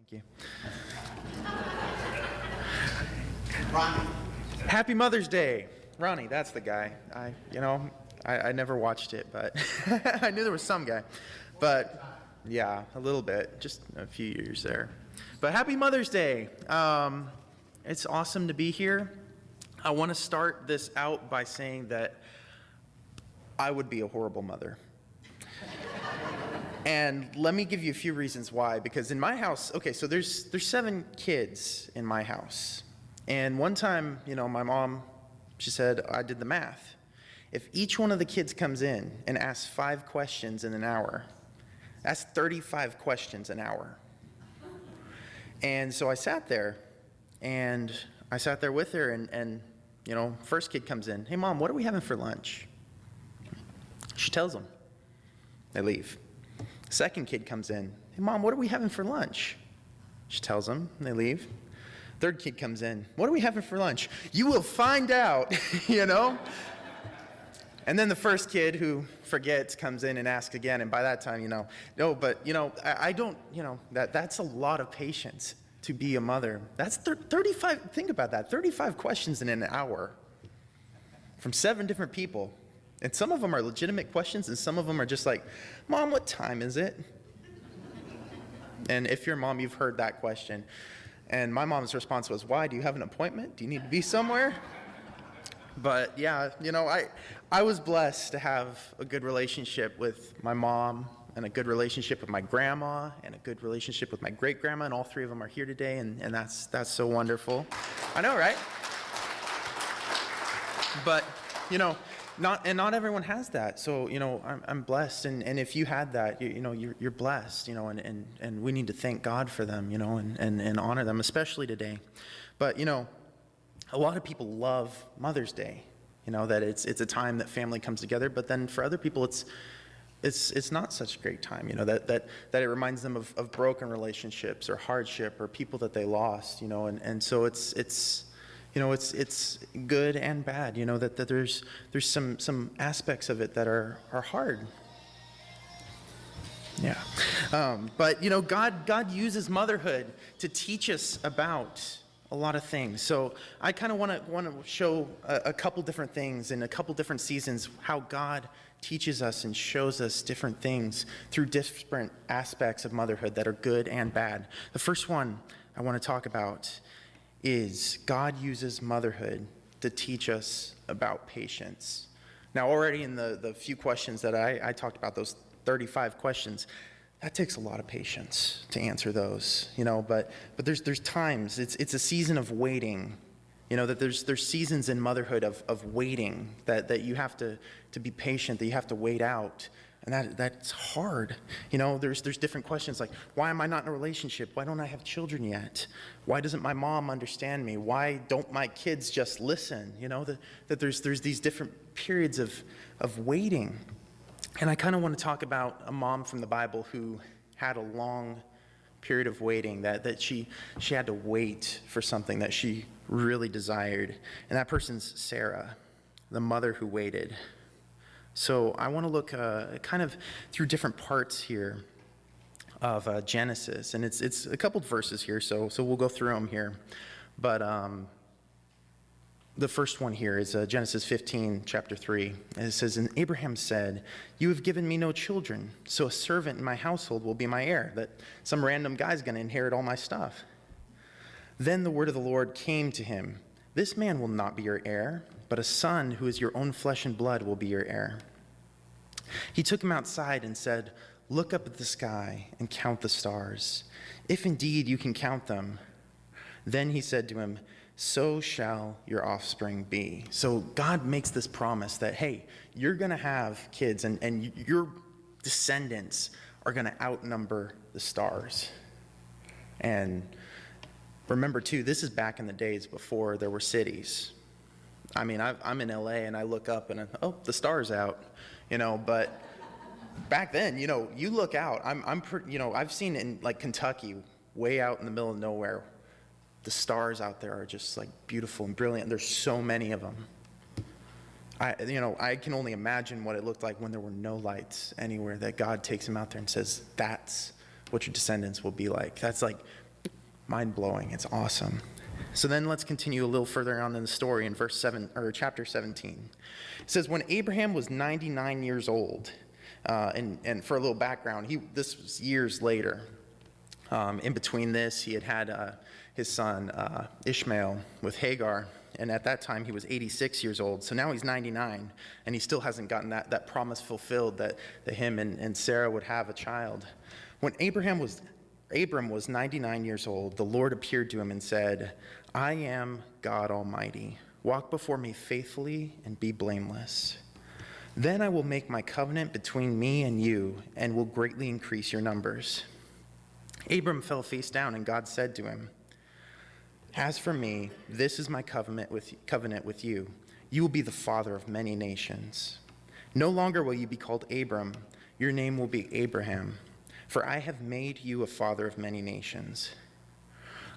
Thank you. Ronnie. Happy Mother's Day. Ronnie, that's the guy. I never watched it, but I knew there was some guy. But yeah, a little bit, just a few years there. But happy Mother's Day. It's awesome to be here. I want to start this out by saying that I would be a horrible mother. And let me give you a few reasons why. Because in my house, okay, so there's 7 kids in my house. And one time, my mom, she said, I did the math. If each one of the kids comes in and asks 5 questions in an hour, that's 35 questions an hour. And so I sat there with her, and first kid comes in, hey Mom, what are we having for lunch? She tells them. They leave. Second kid comes in, hey Mom, what are we having for lunch? She tells them, and they leave. Third kid comes in, what are we having for lunch? You will find out, And then the first kid who forgets comes in and asks again, and by that time, no, but, I don't, that's a lot of patience to be a mother. That's 35, think about that, 35 questions in an hour from 7 different people. And some of them are legitimate questions, and some of them are just like, Mom, what time is it? And if you're a mom, you've heard that question. And my mom's response was, why? Do you have an appointment? Do you need to be somewhere? But yeah, I was blessed to have a good relationship with my mom, and a good relationship with my grandma, and a good relationship with my great-grandma, and all 3 of them are here today, and that's so wonderful. I know, right? But, not everyone has that. So, I'm blessed, and if you had that, you're blessed, and we need to thank God for them, and honor them, especially today. But, a lot of people love Mother's Day, that it's a time that family comes together, but then for other people it's not such a great time, that it reminds them of broken relationships or hardship or people that they lost, and so it's good and bad, that there's some aspects of it that are hard. Yeah. But, God uses motherhood to teach us about a lot of things. So I kind of want to show a couple different things in a couple different seasons, how God teaches us and shows us different things through different aspects of motherhood that are good and bad. The first one I want to talk about is God uses motherhood to teach us about patience. Now, already in the few questions that I talked about, those 35 questions, that takes a lot of patience to answer those, but there's times, it's a season of waiting, that there's seasons in motherhood of waiting, that you have to be patient, that you have to wait out. And that's hard. There's different questions like, why am I not in a relationship? Why don't I have children yet? Why doesn't my mom understand me? Why don't my kids just listen? That there's these different periods of waiting. And I kind of want to talk about a mom from the Bible who had a long period of waiting, that she had to wait for something that she really desired. And that person's Sarah, the mother who waited. So I want to look kind of through different parts here of Genesis, and it's a couple of verses here, so we'll go through them here. But the first one here is Genesis 15, chapter 3. And it says, and Abraham said, you have given me no children, so a servant in my household will be my heir, that some random guy's going to inherit all my stuff. Then the word of the Lord came to him, this man will not be your heir, but a son who is your own flesh and blood will be your heir. He took him outside and said, look up at the sky and count the stars, if indeed you can count them. Then he said to him, so shall your offspring be. So God makes this promise that, hey, you're going to have kids, and your descendants are going to outnumber the stars. And remember, too, this is back in the days before there were cities. I mean, I'm in LA, and I look up, and the star's out, but back then, you look out. I've seen in, like, Kentucky, way out in the middle of nowhere, the stars out there are just like beautiful and brilliant. There's so many of them. I can only imagine what it looked like when there were no lights anywhere, that God takes him out there and says, that's what your descendants will be like. That's Mind-blowing. It's awesome. So then let's continue a little further on in the story in chapter 17. It says, when Abraham was 99 years old, and for a little background, this was years later. In between this, he had his son Ishmael with Hagar, and at that time he was 86 years old. So now he's 99, and he still hasn't gotten that promise fulfilled that him and Sarah would have a child. When Abram was 99 years old, the Lord appeared to him and said, I am God Almighty. Walk before me faithfully and be blameless. Then I will make my covenant between me and you and will greatly increase your numbers. Abram fell face down, and God said to him, as for me, this is my covenant with you. You will be the father of many nations. No longer will you be called Abram. Your name will be Abraham, for I have made you a father of many nations.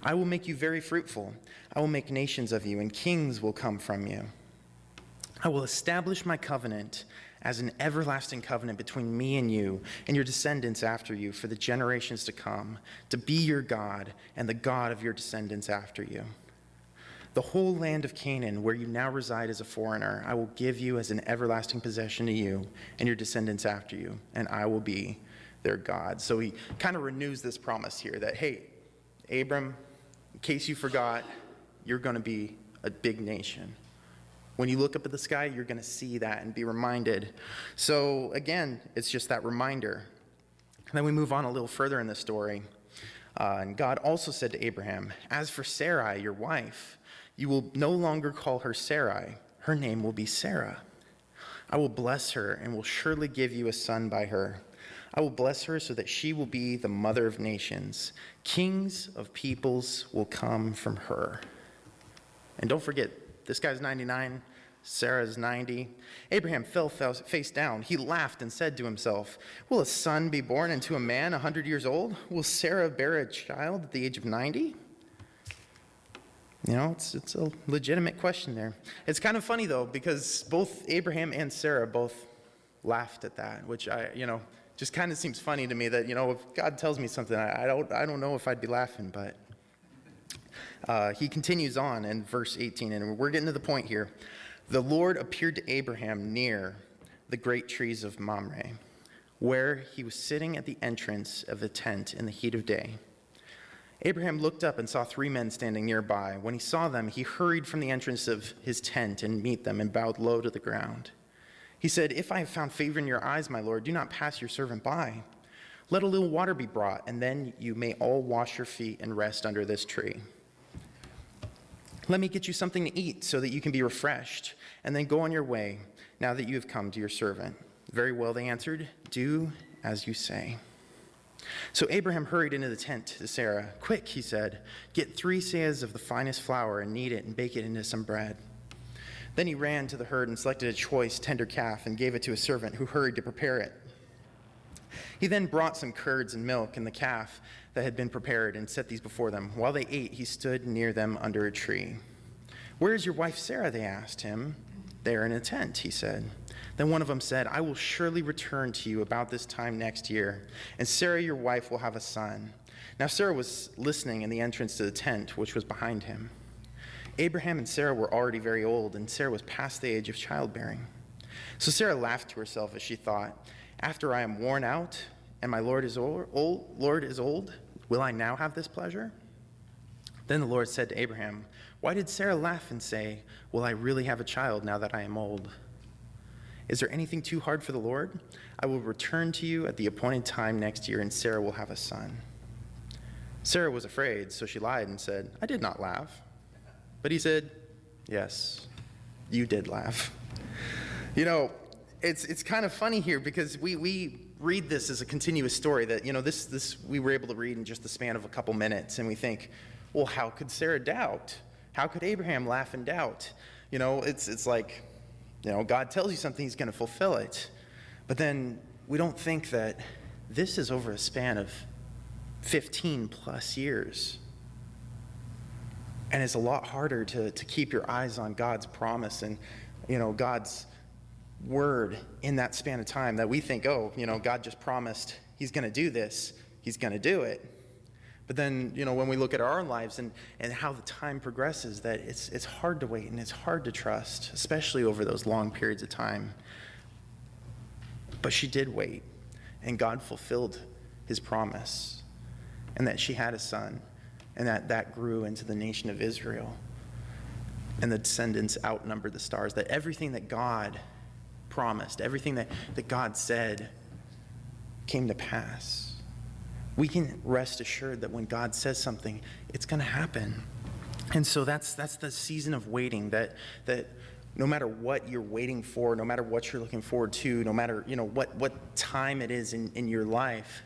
I will make you very fruitful. I will make nations of you, and kings will come from you. I will establish my covenant as an everlasting covenant between me and you and your descendants after you for the generations to come, to be your God and the God of your descendants after you. The whole land of Canaan, where you now reside as a foreigner, I will give you as an everlasting possession to you and your descendants after you, and I will be their God. So he kind of renews this promise here that, hey, Abram, in case you forgot, you're going to be a big nation. When you look up at the sky, you're going to see that and be reminded. So again, it's just that reminder. And then we move on a little further in the story. And God also said to Abraham, as for Sarai, your wife, you will no longer call her Sarai. Her name will be Sarah. I will bless her and will surely give you a son by her. I will bless her so that she will be the mother of nations. Kings of peoples will come from her. And don't forget, this guy's 99, Sarah's 90. Abraham fell face down. He laughed and said to himself, will a son be born unto a man 100 years old? Will Sarah bear a child at the age of 90? You know, it's a legitimate question there. It's kind of funny, though, because both Abraham and Sarah both laughed at that, which just kind of seems funny to me that, if God tells me something, I don't know if I'd be laughing, but he continues on in verse 18, and we're getting to the point here. The Lord appeared to Abraham near the great trees of Mamre, where he was sitting at the entrance of the tent in the heat of day. Abraham looked up and saw 3 men standing nearby. When he saw them, he hurried from the entrance of his tent and met them and bowed low to the ground. He said, if I have found favor in your eyes, my Lord, do not pass your servant by. Let a little water be brought, and then you may all wash your feet and rest under this tree. Let me get you something to eat so that you can be refreshed, and then go on your way now that you have come to your servant. Very well, they answered, do as you say. So Abraham hurried into the tent to Sarah. Quick, he said, get 3 seahs of the finest flour and knead it and bake it into some bread. Then he ran to the herd and selected a choice, tender calf and gave it to a servant who hurried to prepare it. He then brought some curds and milk and the calf that had been prepared and set these before them. While they ate, he stood near them under a tree. Where is your wife Sarah? They asked him. There in a tent, he said. Then one of them said, I will surely return to you about this time next year, and Sarah your wife will have a son. Now Sarah was listening in the entrance to the tent, which was behind him. Abraham and Sarah were already very old, and Sarah was past the age of childbearing. So Sarah laughed to herself as she thought, after I am worn out and my Lord is old, will I now have this pleasure? Then the Lord said to Abraham, why did Sarah laugh and say, will I really have a child now that I am old? Is there anything too hard for the Lord? I will return to you at the appointed time next year, and Sarah will have a son. Sarah was afraid, so she lied and said, I did not laugh. But he said, yes, you did laugh. It's kind of funny here because we read this as a continuous story that, this we were able to read in just the span of a couple minutes, and we think, well, how could Sarah doubt? How could Abraham laugh and doubt? It's like, God tells you something, he's going to fulfill it. But then we don't think that this is over a span of 15 plus years. And it's a lot harder to keep your eyes on God's promise and, God's word in that span of time that we think, God just promised he's going to do this. He's going to do it. But then, when we look at our lives and how the time progresses, that it's hard to wait and it's hard to trust, especially over those long periods of time. But she did wait, and God fulfilled his promise, and that she had a son, and that grew into the nation of Israel. And the descendants outnumbered the stars, that everything that God promised, everything that God said came to pass. We can rest assured that when God says something, it's going to happen. And so that's the season of waiting, that no matter what you're waiting for, no matter what you're looking forward to, no matter what time it is in your life,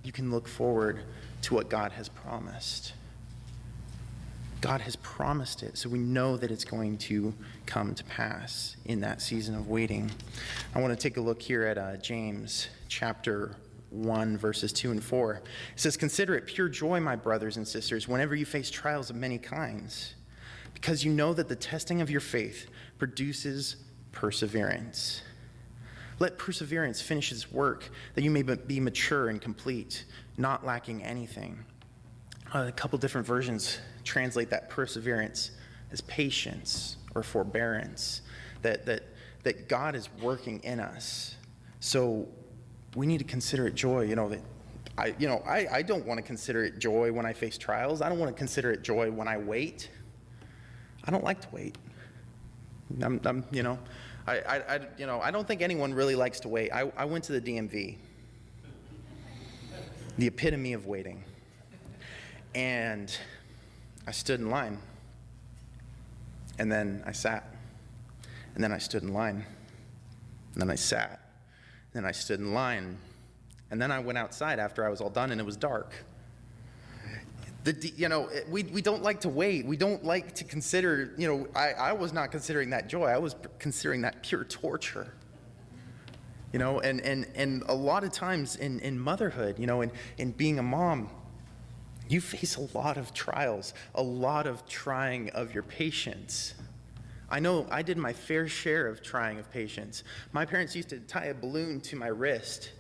you can look forward to what God has promised. God has promised it, so we know that it's going to come to pass in that season of waiting. I want to take a look here at James chapter 1, verses 2 and 4. It says, "Consider it pure joy, my brothers and sisters, whenever you face trials of many kinds, because you know that the testing of your faith produces perseverance. Let perseverance finish its work, that you may be mature and complete, not lacking anything." A couple different versions translate that perseverance as patience or forbearance, that God is working in us. So we need to consider it joy. I don't want to consider it joy when I face trials. I don't want to consider it joy when I wait. I don't like to wait. I don't think anyone really likes to wait. I went to the DMV, the epitome of waiting, and I stood in line, and then I sat, and then I stood in line, and then I sat. Then I stood in line, and then I went outside after I was all done, and it was dark. We don't like to wait. We don't like to consider, I was not considering that joy. I was considering that pure torture. And a lot of times in motherhood, in being a mom, you face a lot of trials, a lot of trying of your patience. I know I did my fair share of trying of patience. My parents used to tie a balloon to my wrist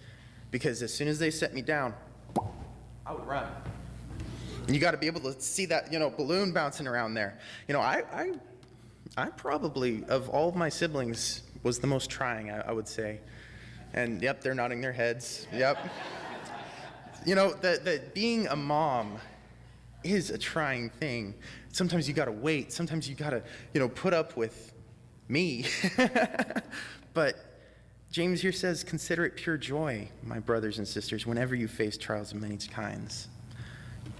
because as soon as they set me down, I would run. And you got to be able to see that, balloon bouncing around there. I probably, of all of my siblings, was the most trying, I would say. And yep, they're nodding their heads. Yep. That being a mom is a trying thing. Sometimes you got to wait. Sometimes you got to, put up with me. But James here says, "Consider it pure joy, my brothers and sisters, whenever you face trials of many kinds."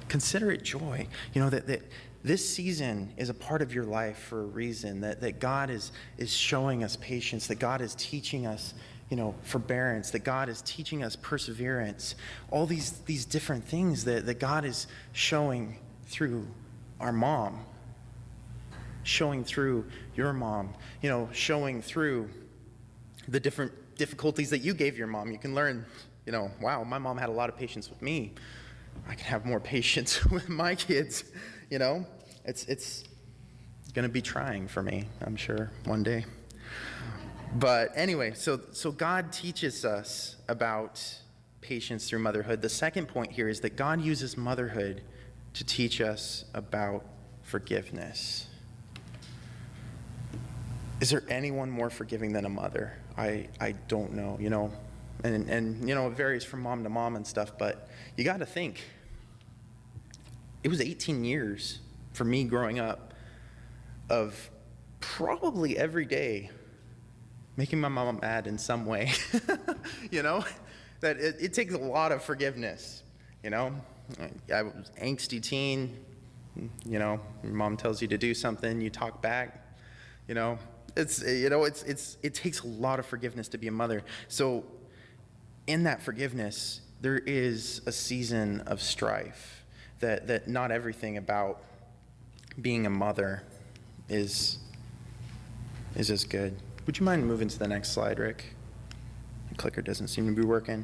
Consider it joy. That this season is a part of your life for a reason, that God is showing us patience, that God is teaching us forbearance, that God is teaching us perseverance, all these different things that God is showing through our mom, showing through your mom, showing through the different difficulties that you gave your mom. You can learn, wow, my mom had a lot of patience with me. I can have more patience with my kids. It's going to be trying for me, I'm sure, one day. But anyway, so God teaches us about patience through motherhood. The second point here is that God uses motherhood to teach us about forgiveness. Is there anyone more forgiving than a mother? I don't know, and it varies from mom to mom and stuff, but you got to think, it was 18 years for me growing up of probably every day making my mom mad in some way, that it takes a lot of forgiveness, I was angsty teen, your mom tells you to do something, you talk back, it takes a lot of forgiveness to be a mother. So in that forgiveness, there is a season of strife, that not everything about being a mother is as good. Would you mind moving to the next slide, Rick? The clicker doesn't seem to be working.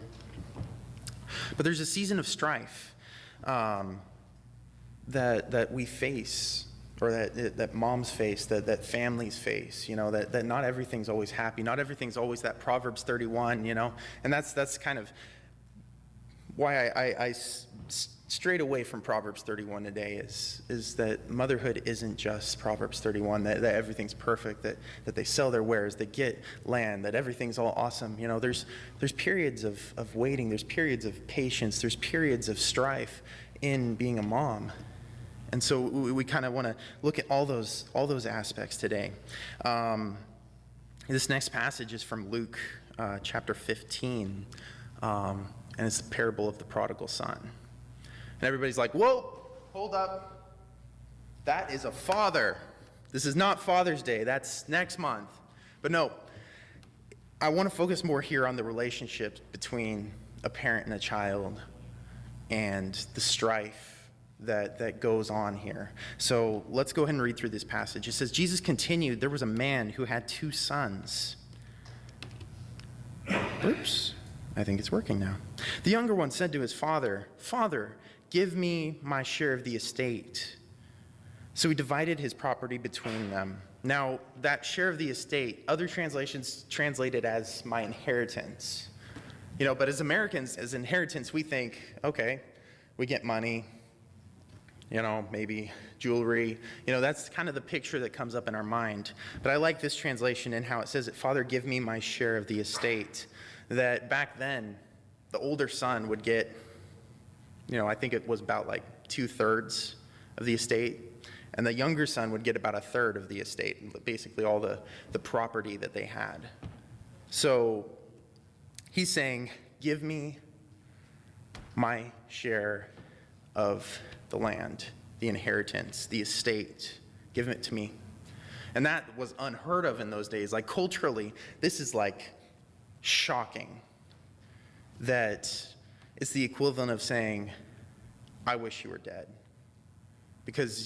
But there's a season of strife that we face, or that moms face, that families face, that not everything's always happy. Not everything's always that Proverbs 31, and that's kind of why I strayed away from Proverbs 31 today is that motherhood isn't just Proverbs 31, that everything's perfect, that they sell their wares, they get land, that everything's all awesome. There's periods of waiting, there's periods of patience, there's periods of strife in being a mom. And so we kind of want to look at all those aspects today. This next passage is from Luke chapter 15, and it's the parable of the prodigal son. And everybody's like, whoa, hold up. That is a father. This is not Father's Day. That's next month. But no, I want to focus more here on the relationship between a parent and a child and the strife that goes on here. So let's go ahead and read through this passage. It says, Jesus continued, there was a man who had 2 sons. Oops, I think it's working now. The younger one said to his father, Father, give me my share of the estate. So he divided his property between them. Now, that share of the estate, other translations translate it as my inheritance. But as Americans, as inheritance, we think, okay, we get money, maybe jewelry. That's kind of the picture that comes up in our mind. But I like this translation and how it says it, Father, give me my share of the estate. That back then, the older son would get, I think it was about like 2/3 of the estate. And the younger son would get about 1/3 of the estate, basically all the property that they had. So he's saying, give me my share of the land, the inheritance, the estate. Give it to me. And that was unheard of in those days. Like culturally, this is like shocking. That it's the equivalent of saying, I wish you were dead. Because,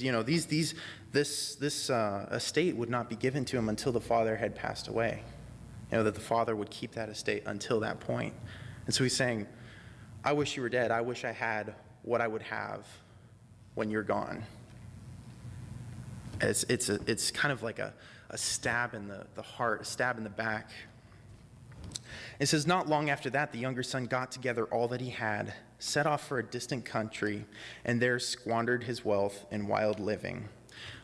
this estate would not be given to him until the father had passed away. That the father would keep that estate until that point. And so he's saying, I wish you were dead. I wish I had what I would have when you're gone. It's kind of like a stab in the heart, a stab in the back. It says, not long after that, the younger son got together all that he had, set off for a distant country, and there squandered his wealth in wild living.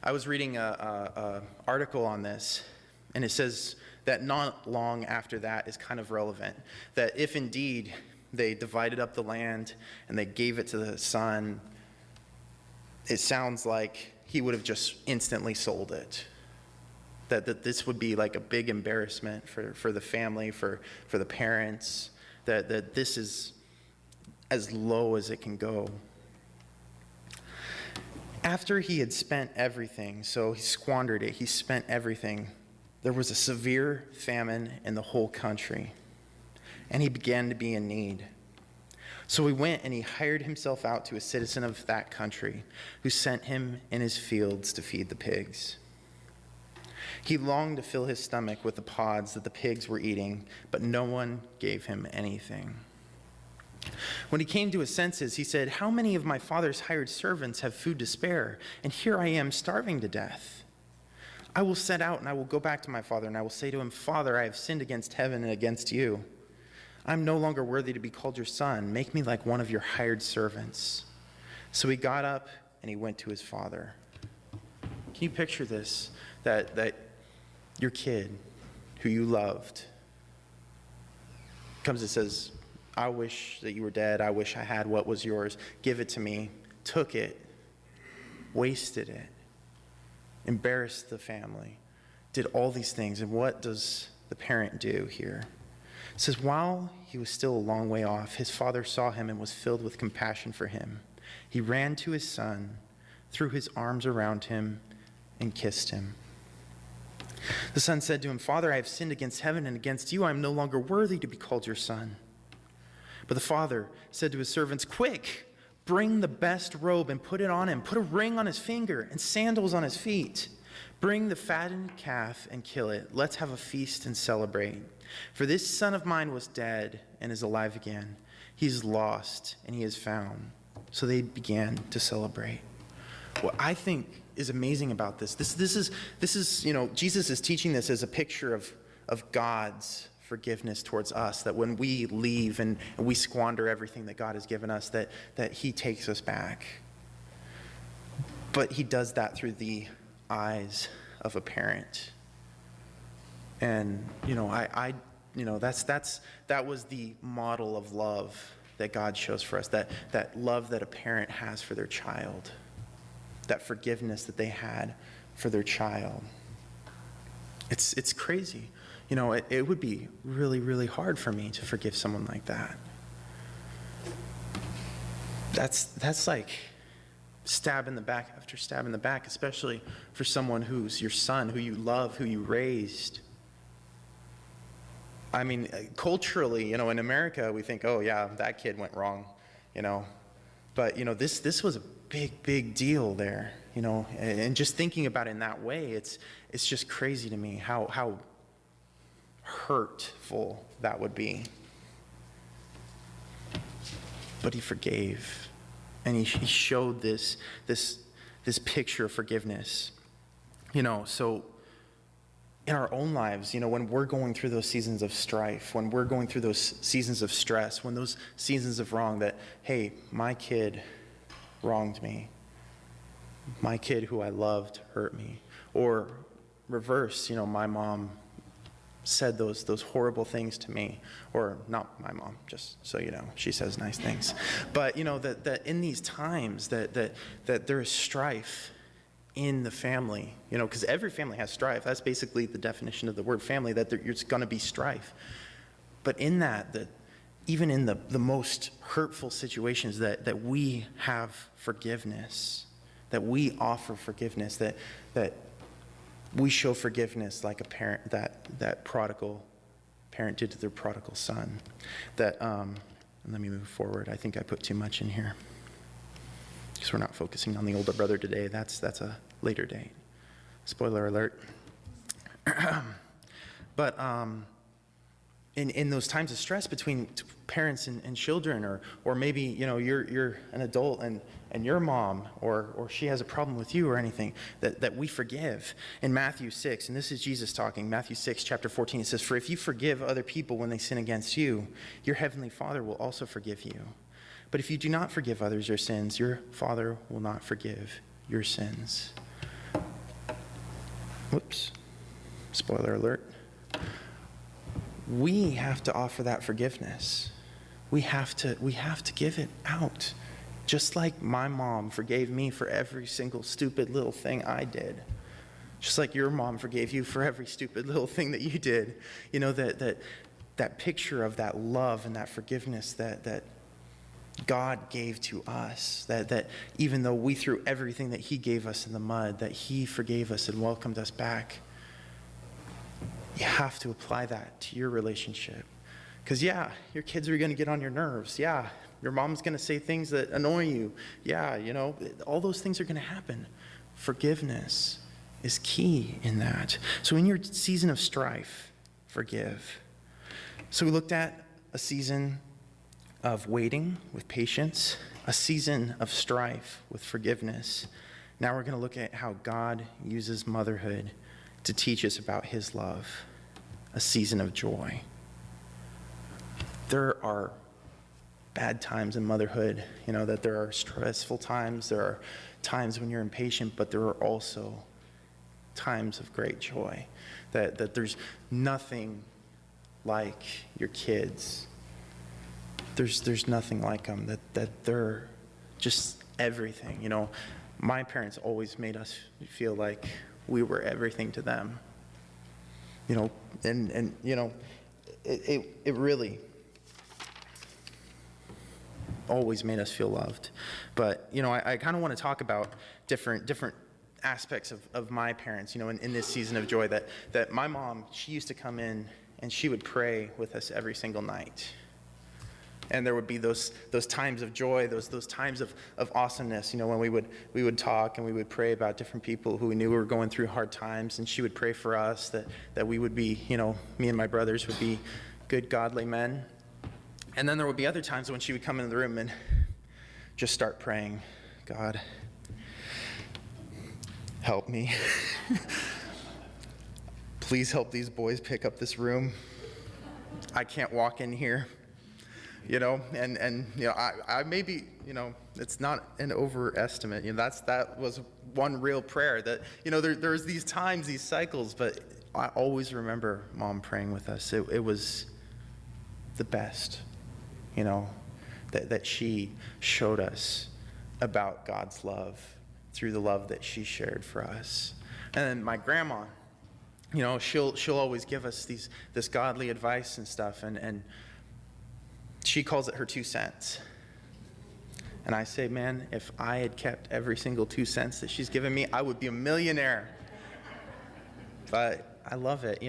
I was reading an article on this, and it says that not long after that is kind of relevant. That if indeed they divided up the land and they gave it to the son, it sounds like he would have just instantly sold it. That this would be like a big embarrassment for the family, for the parents, that this is as low as it can go. After he had spent everything, so he squandered it, he spent everything, there was a severe famine in the whole country, and he began to be in need. So he went and he hired himself out to a citizen of that country, who sent him in his fields to feed the pigs. He longed to fill his stomach with the pods that the pigs were eating, but no one gave him anything. When he came to his senses, he said, how many of my father's hired servants have food to spare, and here I am starving to death? I will set out and I will go back to my father, and I will say to him, Father, I have sinned against heaven and against you. I am no longer worthy to be called your son. Make me like one of your hired servants. So he got up and he went to his father. Can you picture this? That your kid, who you loved, comes and says, I wish that you were dead. I wish I had what was yours. Give it to me. Took it. Wasted it. Embarrassed the family. Did all these things. And what does the parent do here? It says, while he was still a long way off, his father saw him and was filled with compassion for him. He ran to his son, threw his arms around him, and kissed him. The son said to him, Father, I have sinned against heaven and against you. I am no longer worthy to be called your son. But the father said to his servants, quick, bring the best robe and put it on him. Put a ring on his finger and sandals on his feet. Bring the fattened calf and kill it. Let's have a feast and celebrate. For this son of mine was dead and is alive again. He is lost and he is found. So they began to celebrate. What I think is amazing about this is Jesus is teaching this as a picture of God's forgiveness towards us, that when we leave and we squander everything that God has given us, that he takes us back. But he does that through the eyes of a parent. And, that was the model of love that God shows for us, that love that a parent has for their child, that forgiveness that they had for their child. It's crazy. It would be really, really hard for me to forgive someone like that. That's like stab in the back after stab in the back, especially for someone who's your son, who you love, who you raised. I mean, culturally, in America, we think, oh yeah, that kid went wrong, But, this was a big, big deal there, And just thinking about it in that way, it's just crazy to me how hurtful that would be. But he forgave, and he showed this picture of forgiveness, So in our own lives, when we're going through those seasons of strife, when we're going through those seasons of stress, when those seasons of wrong, that, hey, my kid wronged me. My kid who I loved hurt me. Or reverse, my mom said those horrible things to me. Or not my mom, just so you know, she says nice things. But, that in these times that there is strife in the family, because every family has strife. That's basically the definition of the word family, that there's going to be strife. But in that even in the most hurtful situations, that we have forgiveness, that we offer forgiveness, that we show forgiveness like a parent, that prodigal parent did to their prodigal son. And let me move forward. I think I put too much in here, because we're not focusing on the older brother today. That's a later date. Spoiler alert. But in those times of stress between parents and children, or maybe you're an adult and your mom or she has a problem with you or anything, that we forgive. In Matthew 6, and this is Jesus talking, Matthew 6, chapter 14, it says, "For if you forgive other people when they sin against you, your heavenly Father will also forgive you. But if you do not forgive others your sins, your Father will not forgive your sins." Whoops. Spoiler alert. We have to offer that forgiveness. We have to give it out. Just like my mom forgave me for every single stupid little thing I did. Just like your mom forgave you for every stupid little thing that you did. That picture of that love and that forgiveness that God gave to us, that even though we threw everything that he gave us in the mud, that he forgave us and welcomed us back. You have to apply that to your relationship. Because yeah, your kids are going to get on your nerves. Yeah, your mom's going to say things that annoy you. Yeah, all those things are going to happen. Forgiveness is key in that. So in your season of strife, forgive. So we looked at a season of waiting with patience, a season of strife with forgiveness. Now we're going to look at how God uses motherhood to teach us about his love, a season of joy. There are bad times in motherhood, that there are stressful times, there are times when you're impatient, but there are also times of great joy, that there's nothing like your kids. There's nothing like them, that they're just everything. My parents always made us feel like we were everything to them. It really always made us feel loved. But, I kind of want to talk about different aspects of my parents, in this season of joy, that my mom, she used to come in and she would pray with us every single night. And there would be those times of joy, those times of awesomeness, when we would talk and we would pray about different people who we knew were going through hard times, and she would pray for us that we would be, me and my brothers would be good, godly men. And then there would be other times when she would come into the room and just start praying, "God, help me. Please help these boys pick up this room. I can't walk in here, and I maybe, it's not an overestimate. That was one real prayer that, there's these times, these cycles, but I always remember Mom praying with us. It was the best, that she showed us about God's love through the love that she shared for us. And then my grandma, she'll always give us this godly advice and stuff, and she calls it her 2 cents. And I say, man, if I had kept every single 2 cents that she's given me, I would be a millionaire. But I love it,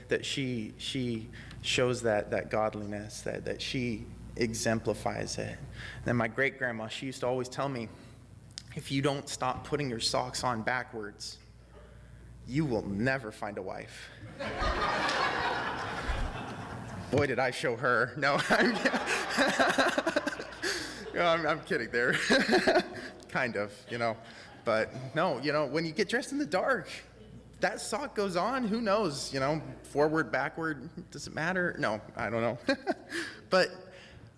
that she shows that godliness, that she exemplifies it. And then my great-grandma, she used to always tell me, if you don't stop putting your socks on backwards, you will never find a wife. Boy, did I show her. No, I'm kidding there. Kind of, But no, when you get dressed in the dark, that sock goes on. Who knows? Forward, backward, does it matter? No, I don't know. But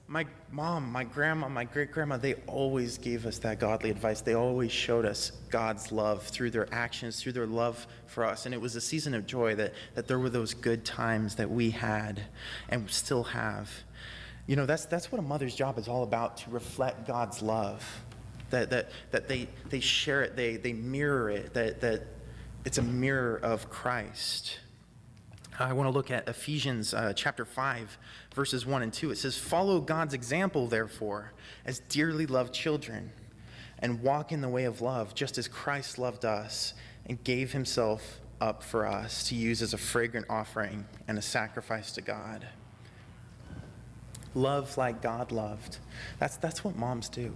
my mom, my grandma, my great-grandma, they always gave us that godly advice. They always showed us God's love through their actions, through their love for us. And it was a season of joy that there were those good times that we had and still have. That's what a mother's job is all about, to reflect God's love. That they share it, they mirror it, that it's a mirror of Christ. I want to look at Ephesians chapter 5, verses 1 and 2. It says, "Follow God's example, therefore, as dearly loved children, and walk in the way of love, just as Christ loved us and gave himself up for us to use as a fragrant offering and a sacrifice to God." Love like God loved. That's what moms do.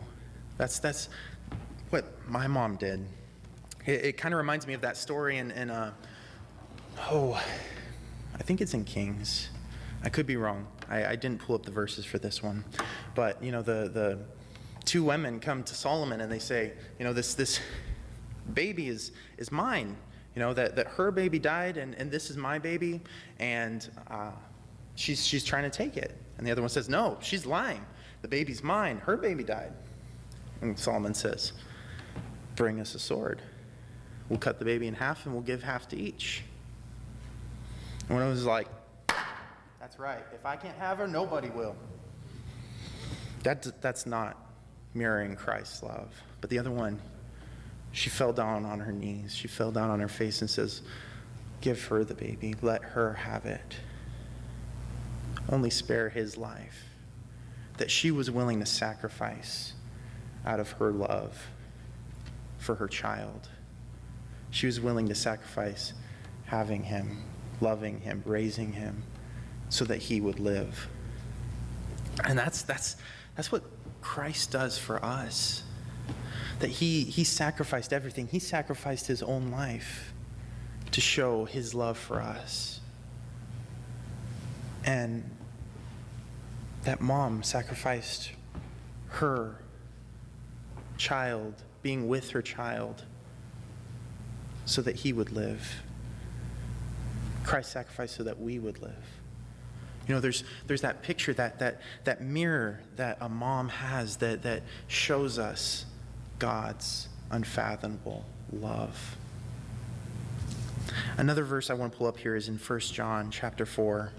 That's what my mom did. It kind of reminds me of that story in I think it's in Kings. I could be wrong. I didn't pull up the verses for this one. But, the 2 women come to Solomon and they say, this baby is mine. That her baby died and this is my baby, and she's trying to take it. And the other one says, no, she's lying. The baby's mine. Her baby died. And Solomon says, bring us a sword. We'll cut the baby in half and we'll give half to each. And one was like, that's right. If I can't have her, nobody will. That's not mirroring Christ's love. But the other one, she fell down on her knees. She fell down on her face and says, give her the baby. Let her have it. Only spare his life. That she was willing to sacrifice out of her love for her child. She was willing to sacrifice having him, loving him, raising him, so that he would live. And that's what Christ does for us. That he sacrificed everything. He sacrificed his own life to show his love for us. And that mom sacrificed her child, being with her child, so that he would live. Christ sacrificed so that we would live. There's that picture, that mirror that a mom has that shows us God's unfathomable love. Another verse I want to pull up here is in 1 John chapter 4.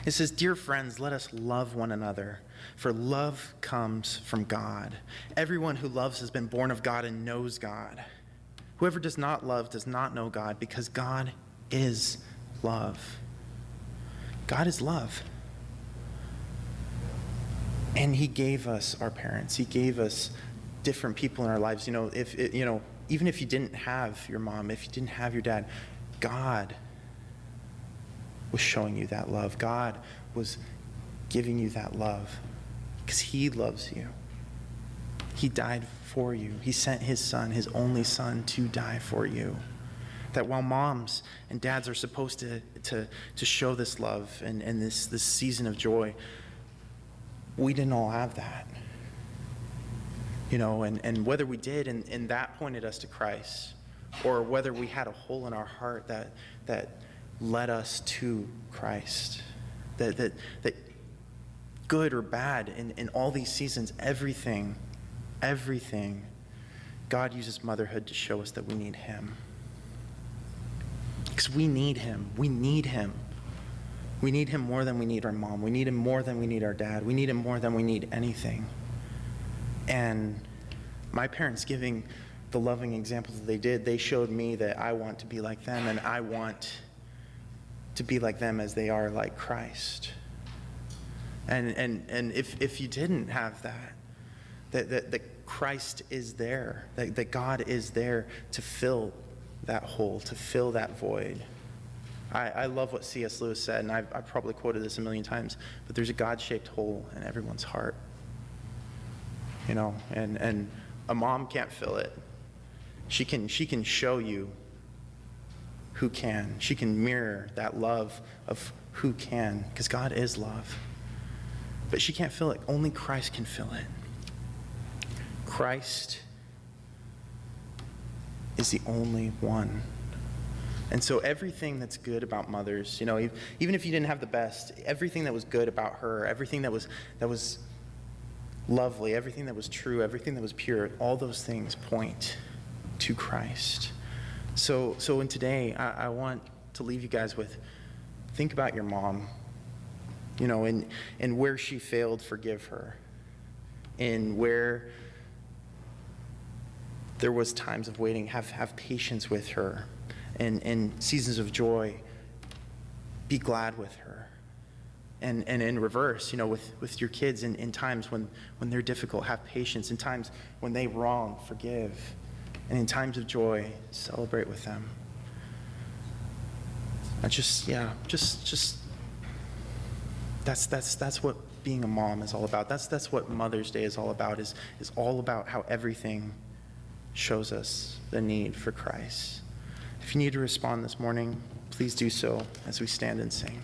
It says, "Dear friends, let us love one another, for love comes from God. Everyone who loves has been born of God and knows God. Whoever does not love does not know God, because God is love." God is love. And he gave us our parents. He gave us different people in our lives. Even if you didn't have your mom, if you didn't have your dad, God was showing you that love. God was giving you that love because he loves you. He died for you. He sent his son, his only son, to die for you. That while moms and dads are supposed to show this love and this season of joy, we didn't all have that. And whether we did, and that pointed us to Christ, or whether we had a hole in our heart that led us to Christ. That good or bad, in all these seasons, everything, God uses motherhood to show us that we need him. Because we need him. We need him. We need him more than we need our mom. We need him more than we need our dad. We need him more than we need anything. And my parents giving the loving examples that they did, they showed me that I want to be like them, and I want to be like them as they are like Christ. And if you didn't have that Christ is there, that God is there to fill that hole, to fill that void. I love what C.S. Lewis said, and I've probably quoted this a million times, but there's a God-shaped hole in everyone's heart. You know, and a mom can't fill it. She can show you who can. She can mirror that love of who can, because God is love. But she can't fill it. Only Christ can fill it. Christ is the only one. And so everything that's good about mothers, you know, even if you didn't have the best, everything that was good about her, everything that was lovely, everything that was true, everything that was pure, all those things point to Christ. So in today, I want to leave you guys with, think about your mom, you know, and where she failed, forgive her. And where there was times of waiting, have patience with her. And seasons of joy, be glad with her. And in reverse, you know, with your kids in times when they're difficult, have patience. In times when they wrong, forgive. And in times of joy, celebrate with them. That's what being a mom is all about. That's what Mother's Day is all about, is all about how everything shows us the need for Christ. If you need to respond this morning, please do so as we stand and sing.